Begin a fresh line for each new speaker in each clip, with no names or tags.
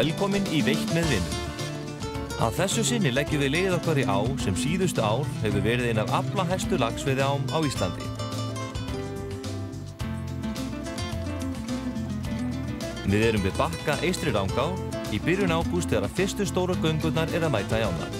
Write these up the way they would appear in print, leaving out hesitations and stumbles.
velkomin í Veitt með vinum. Að þessu sinni leggjum við leið okkar í á sem síðustu ár hefur verið ein af aflahæstu laxveiðiám á Íslandi. Við erum við Bakka Eystri Rangá í byrjun ágúst þegar fyrstu stóru göngurnar að mæta í ána.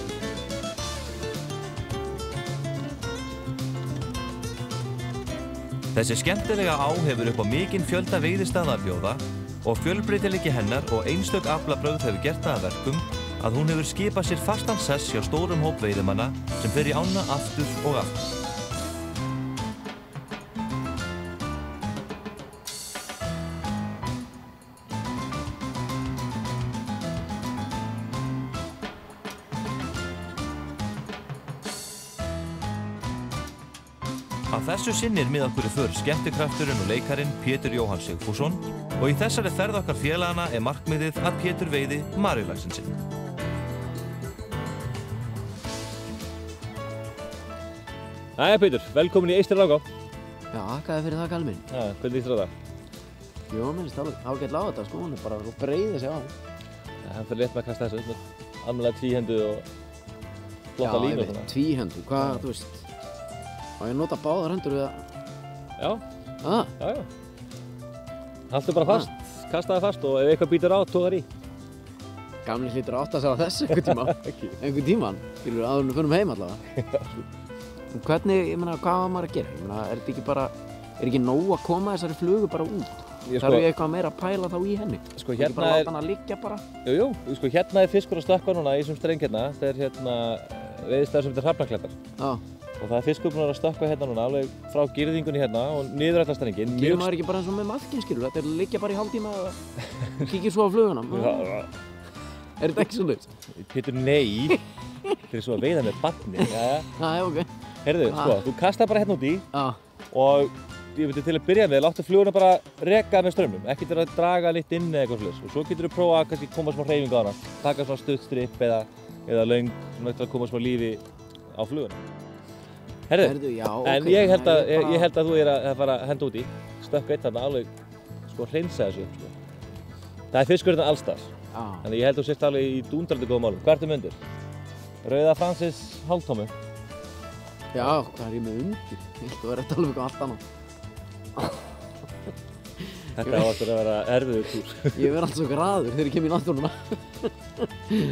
Þessi skemmtilega á hefur upp á mikinn fjölda veiðistaða að bjóða og fjölbreytileiki hennar og einstök aflabrögð hefur gert það að verkum að hún hefur skipað sér fastan sess hjá stórum hóp veiðimanna sem fer í ána aftur og aftur. Að þessu sinni með okkur í för skemmtikrafturinn og leikarinn Pétur Jóhann Sigfússon og í þessari ferð okkar félagana markmiðið að Pétur veiði maríulaxinn sinn.
Jæja Pétur, velkomin í Eystri Rangá.
Já, þakkaði fyrir það Kalli minn.
Já, hvernig líst þér á það?
Jó, mér finnst alveg ágætlega á þetta sko, hún bara að breiða sig á.
Já, hann fyrir létt með að kasta þessu, almennilega tvíhendu og flotta línu og svona.
Já, tvíhendu, hvað, þú veist, á ég að nota báðar hendur við að...
Já,
já.
Haltu bara fast, kastaði fast og ef eitthvað býtur á, tóðar í.
Gamli hlýtur að átta sig á þessu einhvern tímann, skilur áður en við förum heim allavega. Hvernig, ég meina, hvað var maður að gera? Ég meina, er þetta ekki bara, er ekki nóg að koma þessari flugu bara út? Þarf ég eitthvað meira að pæla þá í henni?
Sko
hérna ekki bara láta hana liggja bara?
Jú, sko hérna fiskur að stökkva núna í þessum streng hérna. Þetta hérna veiðistæður sem þetta hrafnaklettar.
Já.
Og það fiskur búinn að stökkva hérna núna, alveg frá girðingunni hérna og niður allar strenginn.
Gerir maður ekki bara eins og með maðkinn, skilur? Þetta er liggja bara í hálftíma og kíkir svo á fluguna. Er þetta ekki svoleiðis?
Pétur, nei. Þetta er svo að veiða með barni.
Já, ok.
Heyrðu, sko, þú kastar bara hérna út í og ég veit til að byrja með, láttu fluguna bara reka með strömmnum, ekki til að draga litt inn eða eitthvað svoleiðis. Og svo getur þú prófað að kannski koma smá hreyfingu á hana, taka svona stutt stripp eða löng, svona eftir að koma smá lífi á fluguna. Heyrðu,
já, ok.
En ég held að þú að fara að henda út í, stökka eitt þarna alveg, sko, hreinsa þessu upp, sko. Það er fiskur hérna allsstaðar, þannig ég held að þú sért alveg í dúndrandi góðum málum. Hvað ertu með undir? Rauða Francis hálftómu.
Já, hvað er ég með undir? Ég held að vera að tala um eitthvað allt annað.
Þetta á aftur að vera erfiður túr.
Ég verð alltaf svo graður þegar ég kem í náttúruna.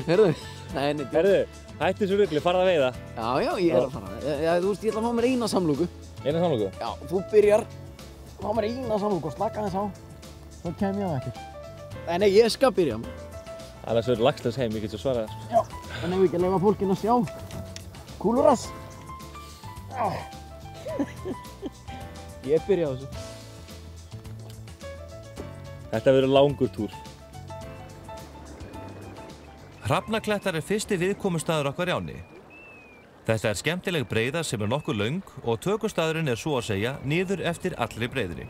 Heyrðu,
Heyrðu, hættu þessu rugli, farðu að veiða.
Já, ég er að fara. Þú veist, ég ætla að fá mér eina samloku.
Eina samloku?
Já, þú byrjar að fá mér eina samloku og slaka þess á. Svo kem ég á ekkert. Nei, ég skal byrja.
Annars verður laxlaus heim, ég get svo svarað.
Já, en ef við ekki að leyfa fólkinu að sjá. Kúlurass. Ég byrja á þessu.
Þetta verður langur túr.
Hrafnaklettar er fyrsti viðkomustaður okkar í ánni. Þetta er skemmtileg breiða sem er nokkuð löng og tökustaðurinn er svo að segja niður eftir allri breiðri.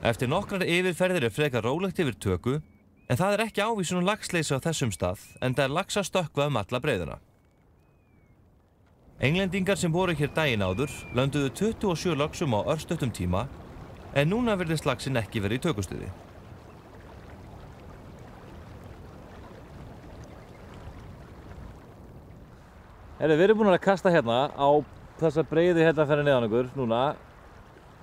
Eftir nokkrar yfirferðir er frekar rólegt yfir töku, en það er ekki ávísun laxleysi á þessum stað, en það er lax að stökkva alla breiðuna. Englendingar sem voru hér daginn áður lönduðu 27 laxum á örstuttum tíma, en núna virðist laxinn ekki verið í tökustuði.
Við erum búin að kasta hérna á þessa breiðu hérna fyrir neðan okkur núna.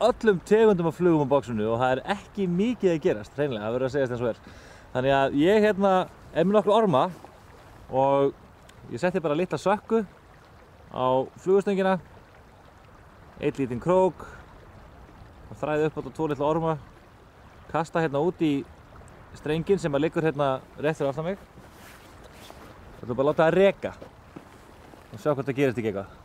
Öllum tegundum af flugum á boxinu og það er ekki mikið að gerast, hreinlega, það verður að segjast eins og er. Þannig að ég hérna er með nokkra orma og ég setti bara litla sökku á flugustöngina, eitt lítinn krók og þræði upp á 2 litla orma, kasta hérna út í strenginn sem liggur hérna rétt fyrir aftan mig. Það ætlum bara að láta það reka og sjá hvort það gerist ekki eitthvað.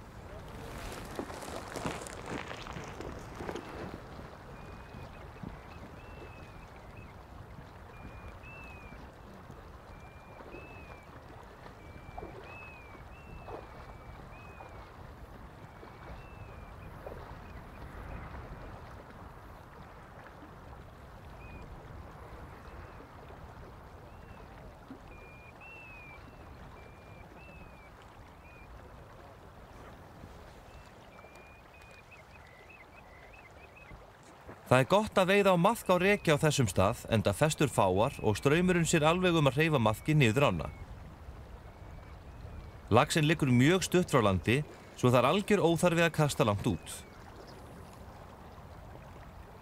Það er gott að veiða á maðk á reki á þessum stað enda festur fáar og straumurinn sér alveg um að hreyfa maðki niður ána. Laxinn liggur mjög stutt frá landi svo það er algjör óþarfi að kasta langt út.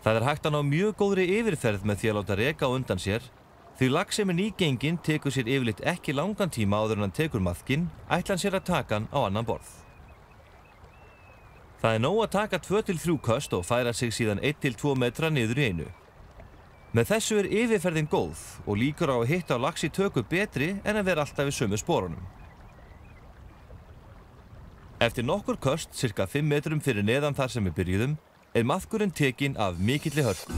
Það er hægt að ná mjög góðri yfirferð með því að láta reka á undan sér því lax sem er nýgenginn tekur sér yfirleitt ekki langan tíma áður en hann tekur maðkinn, ætli hann sér að taka hann á annan borð. Það er nóg að taka 2-3 köst og færa sig síðan 1-2 metra niður í einu. Með þessu er yfirferðin góð og líkur á að hitta á lax í töku betri en að vera alltaf í sömu sporunum. Eftir nokkur köst, cirka 5 metrum fyrir neðan þar sem við byrjuðum, er maðkurinn tekinn af mikilli hörku.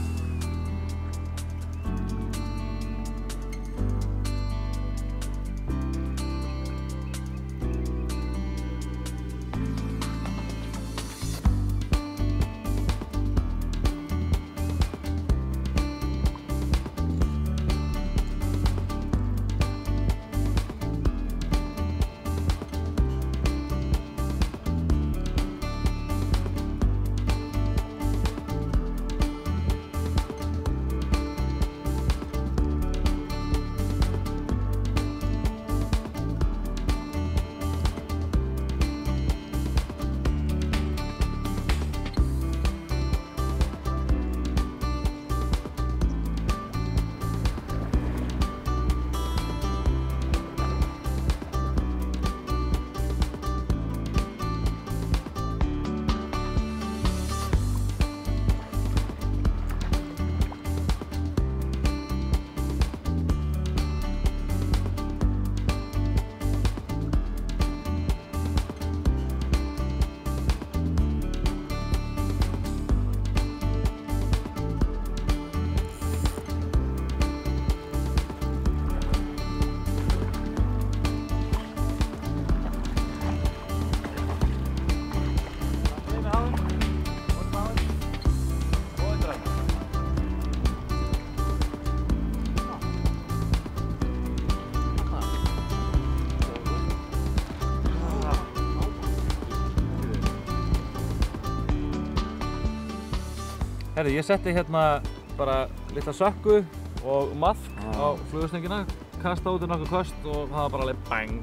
Herri, ég setti hérna bara litla sökku og maðk á flugustöngina, kasta út nokkuð köst og það var bara alveg bang.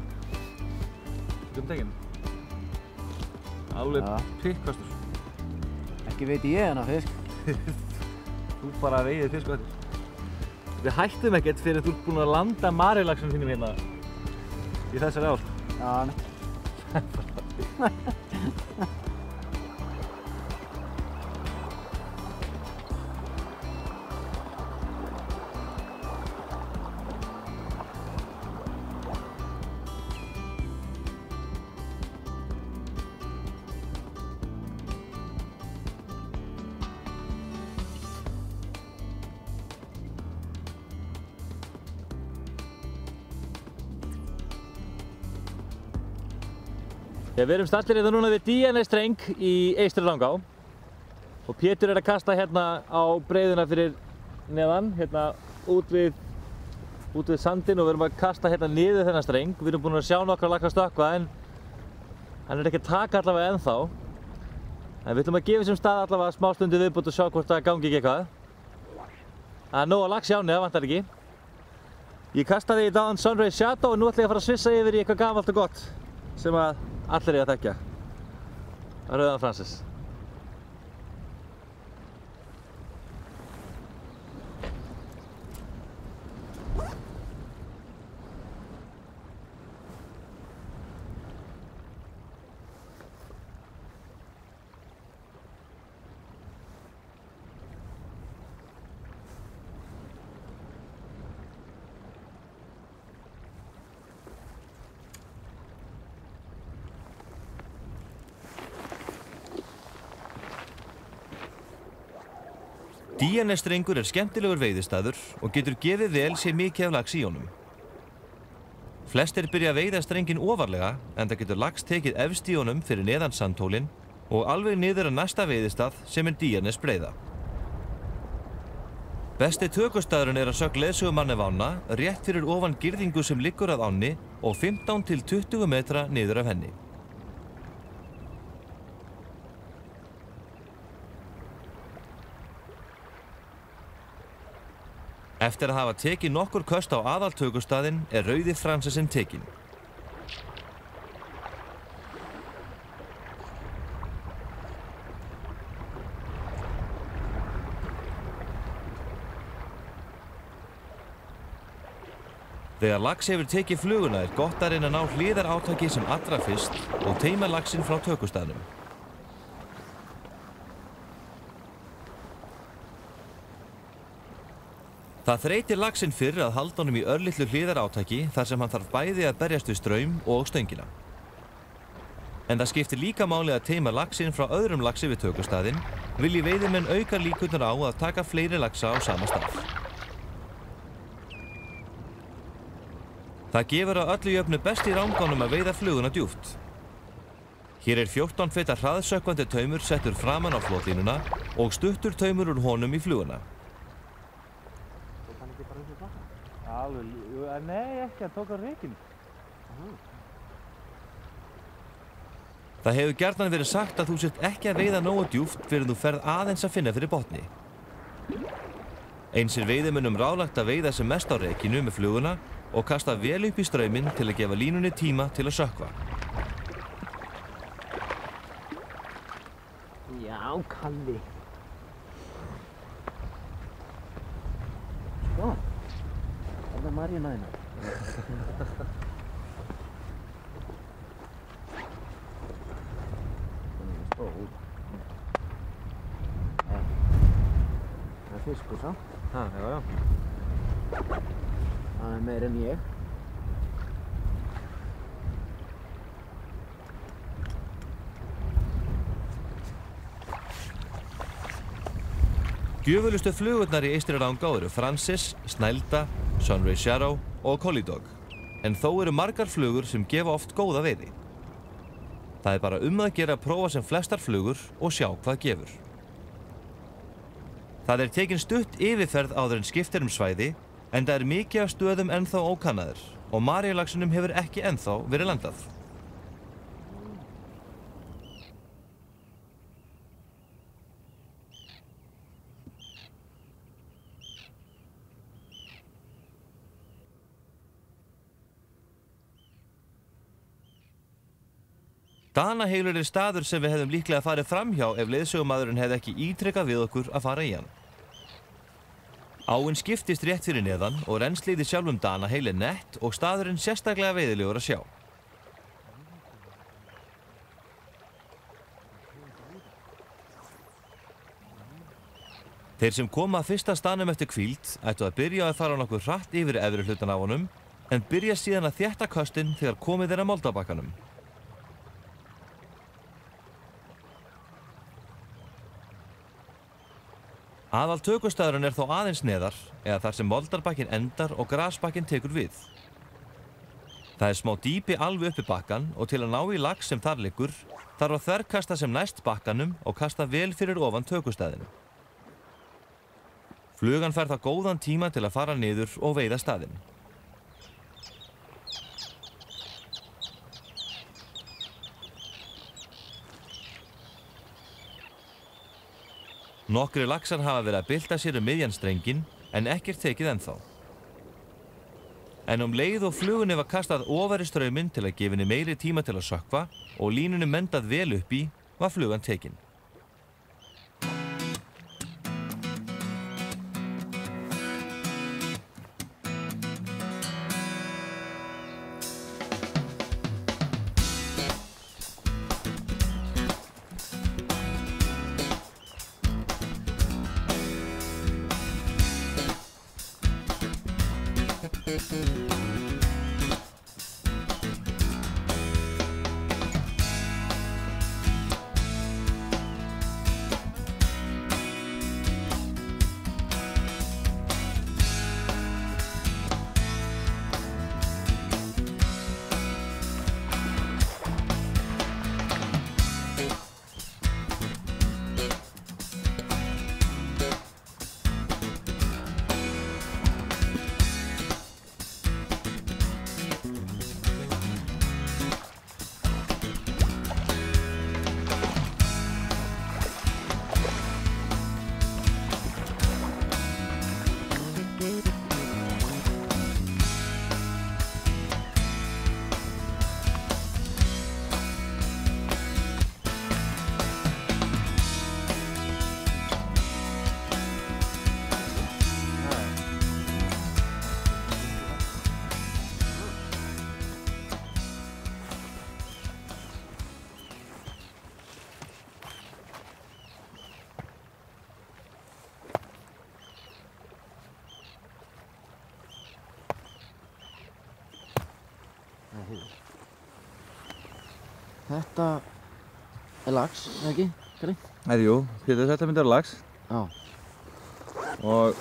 Tekinn. Alveg pikkköstur.
Ekki veit ég hana fisk.
Þú bara veiðir fisk á þetta. Við hættum ekkert fyrir þú ert búinn að landa marilaxum þínum hérna í þessari ár.
Já,
Við erum staddir hérna núna við DNA-streng í Eystri-Rangá og Pétur er að kasta hérna á breiðuna fyrir neðan, hérna út við sandinn og við erum að kasta hérna niður þennan streng. Við erum búin að sjá nokkra laxa stökkva en hann er ekki að taka allavega ennþá. En við ætlum að gefa þessum stað allavega smá stundu viðbútt og sjá hvort það gangi ekki eitthvað. Það er nóg að lax í ánni, það vantar ekki. Ég kastaði í daginn Sunrise Shadow og nú ætla ég að fara að svissa yfir í eitthvað gamalt og gott sem að allir eiga að þekkja. Rauðan Francis.
DNA-strengur er skemmtilegur veiðistaður og getur gefið vel sé mikið af lax í honum. Flestir byrja að veiða strenginn ofarlega en það getur lax tekið efst í honum fyrir neðan sandhólinn og alveg niður að næsta veiðistað sem er DNA-breiða. Besti tökustaðurinn er að sögn leiðsögumanni ána rétt fyrir ofan girðingu sem liggur að ánni og 15 til 20 metra niður af henni. Eftir að hafa tekið nokkur köst á aðaltökustaðinn rauði Fransesinn tekinn. Þegar lax hefur tekið fluguna gott að reyna að ná hliðarátaki sem allra fyrst og teima laxinn frá tökustaðnum. Það þreytir laxinn fyrr að halda honum í örlitlu hliðarátaki þar sem hann þarf bæði að berjast við straum og stöngina. En það skiptir líka máli að teima laxinn frá öðrum laxi við tökustaðinn, vilji veiðimenn auka líkurnar á að taka fleiri laxa á sama stað. Það gefur að öllu jöfnu best í rangánum að veiða fluguna djúpt. Hér 14 feta hraðsökkvandi taumur settur framan á flotlínuna og stuttur taumur úr honum í fluguna.
Nei, ekki, hann tók á rekinu.
Það hefur gjarnan verið sagt að þú sért ekki að veiða nógu djúpt fyrir þú ferð aðeins að finna fyrir botni. Eins veiðimönnum ráðlagt að veiða sem mest á rekinu með fluguna og kasta vel upp í strauminn til að gefa línunni tíma til að sökkva.
Já, Kalli. Sko, þetta er Maríuna þína. Stór. Það er fiskur samt.
Já.
Það er meira en ég.
Gjöfulustu flugurnar í Eystri-Rangá eru Francis, Snælda, Sunray Sharrow og Collydog. En þó eru margar flugur sem gefa oft góða veiði. Það bara að gera að prófa sem flestar flugur og sjá hvað gefur. Það tekin stutt yfirferð áður en skiptir svæði, en það mikið af stöðum ennþá ókannaðir og maríulaxinum hefur ekki ennþá verið landað. Danaheilur staður sem við hefðum líklega farið framhjá ef leiðsögumaðurinn hefði ekki ítrekað við okkur að fara í hann. Áin skiptist rétt fyrir neðan og rennslið í sjálfum Danaheil nett og staðurinn sérstaklega veiðilegur að sjá. Þeir sem koma að fyrsta staðnum eftir hvíld ættu að byrja að fara nokkuð hratt yfir efri hlutan á honum en byrja síðan að þétta köstin þegar komið að moldabakkanum. Aðal tökustaðurinn þó aðeins neðar, eða þar sem moldarbakkinn endar og grasbakkinn tekur við. Það smá dýpi alveg uppi bakkan og til að ná í lax sem þar liggur, þarf að þverkasta sem næst bakkanum og kasta vel fyrir ofan tökustaðinu. Flugan fær þá góðan tíma til að fara niður og veiða staðinn. Nokkrir laxar hafa verið að bylta sér miðjan strenginn en ekkert tekið ennþá. En leið og flugunni var kastað ofar í strauminn til að gefa henni meiri tíma til að sökkva og línunni mendað vel upp í var flugan tekin.
Þetta er lax, eða ekki? Kalli?
Jú, Pétur, þetta myndi vera lax.
Já.
Og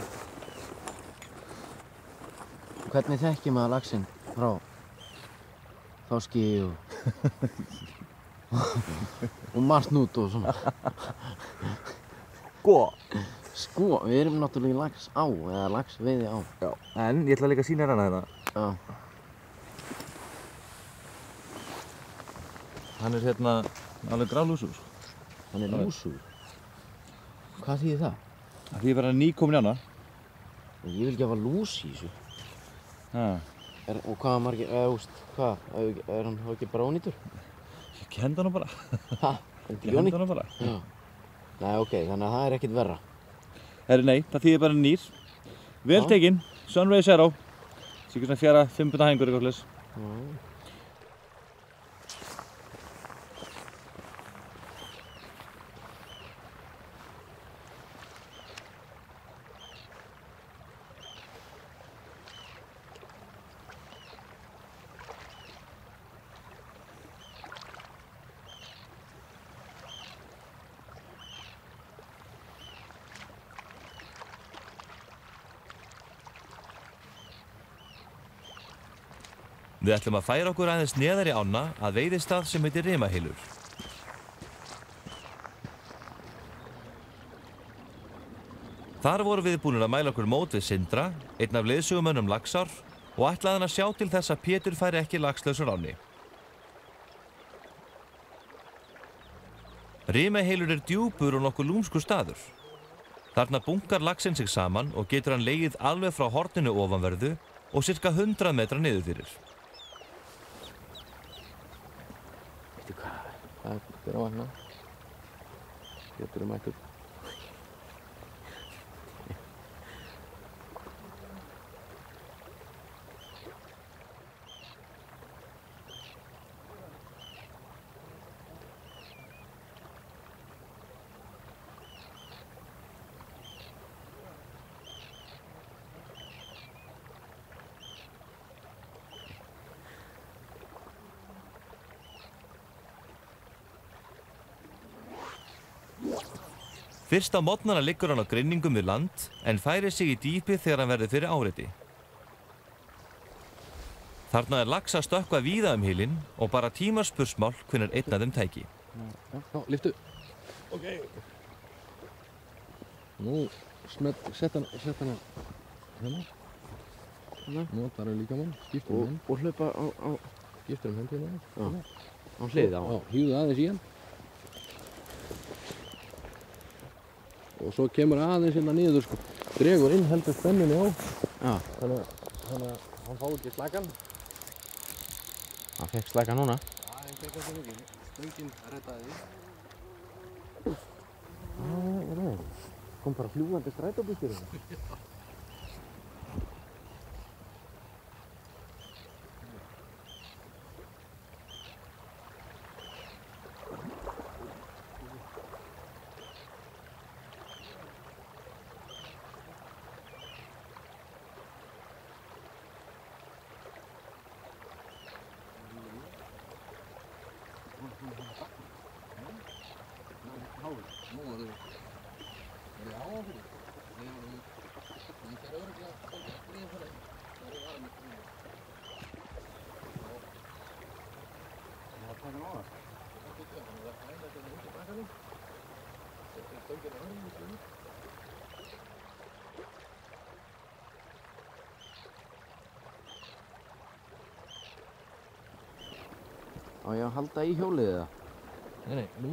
Hvernig þekkir maður laxinn frá þorski og og marsnút og svona? Sko, við erum náttúrulega í laxá, eða laxveiðiá.
Já. En ég ætla líka að sýna hérna þetta.
Já.
Hann er hérna alveg grálúsur.
Hann er lúsur. Hvað þýðir það?
Því ég er bara nýkomin í hana.
Ég vil ekki hafa lús í þessu.
Ha.
Og hvað margir, hvað, er hann þá ekki bara ónýtur?
Ég kendi hana bara.
Ha?
Ég kendi hana bara.
Já. Nei, ok, þannig að það er ekkert verra.
Herri, nei, það þýðir bara nýr. Vel
Já.
tekinn, Sunray Zero. Sýkur svona fjara, 5 punda hængur eitthvað slags.
Já.
Við ætlum að færa okkur aðeins neðar í ána að veiðistað sem heitir Rimahylur. Þar vorum við búin að mæla okkur mót við Sindra, einn af leiðsögumönnum Laxár, og ætlaði hann að sjá til þess að Pétur færi ekki laxlausur áni. Rimahylur er djúpur og nokkuð lúmskur staður. Þarna bunkar laxinn sig saman og getur hann legið alveg frá horninu ofanverðu og sirka 100 metra niður fyrir.
Veitu hvað? Það er á hana. Pétur mættur.
Fyrst á morgnana liggur hann á grynningum við land en færir sig í dýpið þegar hann verður fyrir áreiti. Þarna er lax að stökkva víða hylinn og bara tímaspursmál hvenær einn af þeim tæki.
Já, lyftu. Ok. Nú, sett hana hérna. Notar hann líka mann, skiptir hann.
Og hlaupa á
Skiptir hann hendina.
á hlið á.
Já, hýðu aðeins í hann. Og svo kemur aðeins hérna niður sko. Dregur inn heldur spennunni á.
Já.
Þannig að hann fá ekki slagan.
Hann fekk slæka núna.
Já, hann fekk ekki mikið. Stöngin rettaði því.
Kom bara fljúgandi strætóbílstjóri hérna. Á ég að halda í hjólið eða?
Nei, nú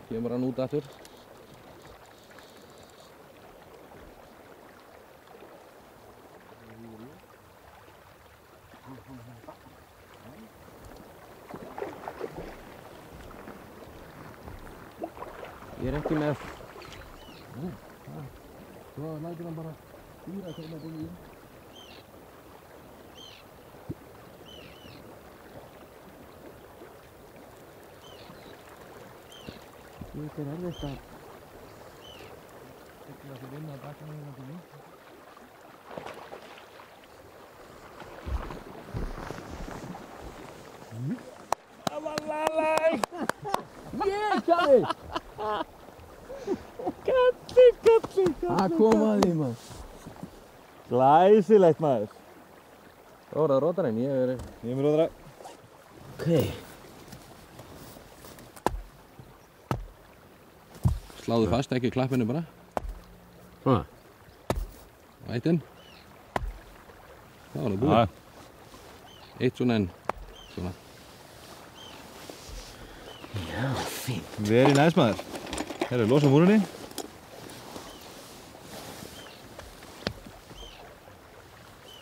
kemur hann út aftur.
Ég er ekki með.
Svo lætur hann bara stýra hvernig þetta í.
Þetta er erfitt að...
Ekki að þið vinna að baka með þetta í.
Kalli.
Það kom að því, maður.
Glæsilegt maður.
Þá er það rótarinn, ég er...
Ég er með róðra.
Ok.
Sláðu fast, ekki klappinu bara.
Svona.
Ættinn. Það var það búið. Eitt svona en svona.
Já, fínt.
Very nice maður. Herru, losa múrunni.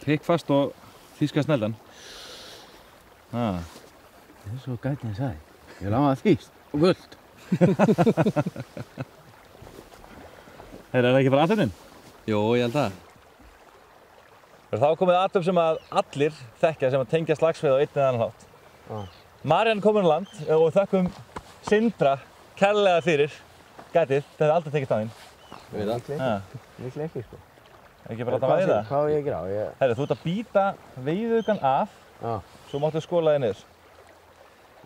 Pikk fast og þýska sneldan.
Það er svo gætið að sagði. Ég vil hafa það þýst og guld.
Herru, er það ekki bara aðtöfnin?
Jó, ég held það.
Þá er komið aðtöf sem að allir þekkja sem að tengja slagsveið á einn eða annan hátt. Marian komin á land og þökkum Sindra kærlega fyrir gætið. Það hefði aldrei tekið staðinn.
Ég veit það.
Líklega ekki, sko.
Ekki bara láta veiða.
Hvað á ég að gera?
Herru, þú ert að býta veiðugan af,
Já.
svo máttu skóla þig niður.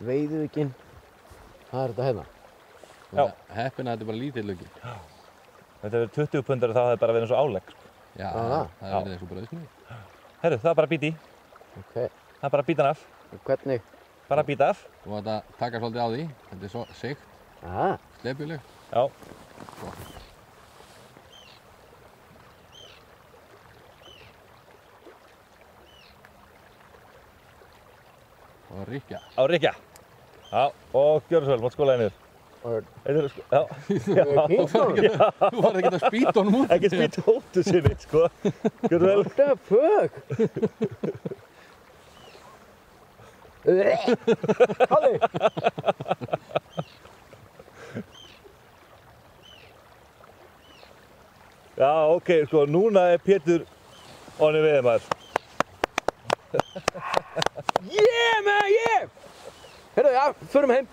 Veiðuvikinn. Það er þetta hérna.
Já.
Heppina, þetta er bara lítill luki.
Þetta hefur 20 pundar og þá hefði bara verið eins og álegg.
Já,
það?
það er verið eins og brauðsnið.
Herru, það er bara að býta í.
Ok.
Það er bara að býta hann af.
Og hvernig?
Bara að býta af.
Þú ætti að taka svolítið á því. Þetta er svo sikt,
Aha.
slepjuleg.
Já.
Og ríkja.
Á rykja. Já, og gjörðu svo vel, máttu skóla þig niður.
Og
Já.
Þú var ekki að spýta honum út.
Ekki spýta hóttu sinni, sko. Gjörðu vel.
what the fuck? Halli!
Já, ok, sko, núna er Pétur onni veiðimaður.
Yeah, man, yeah! Heyrðu, já, förum heim.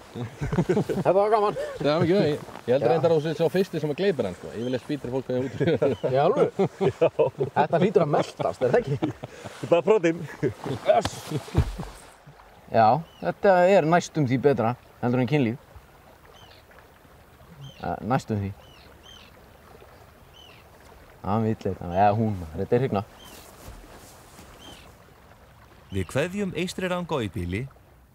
Þetta var gaman.
Það var mikið vegi. Ég held reyndar að þú sér sá fyrsti sem að gleipir hann, sko. Yfirleitt spýtir fólk þegar út.
Í alveg? Já. Þetta hlýtur að meltast, er það ekki?
Þetta er bara prótín.
Yes! Já, þetta er næstum því betra heldur en kynlíf. Næstum því. Hann vill eitthvað, eða hún, þetta er hrygna.
Við kveðjum Eystri Rangá í bíli,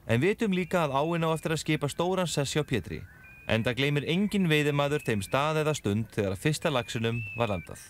en vitum líka að áin á eftir að skipa stóran sess hjá Pétri, enda gleymir engin veiðimaður þeim stað eða stund þegar að fyrsta laxinum var landað.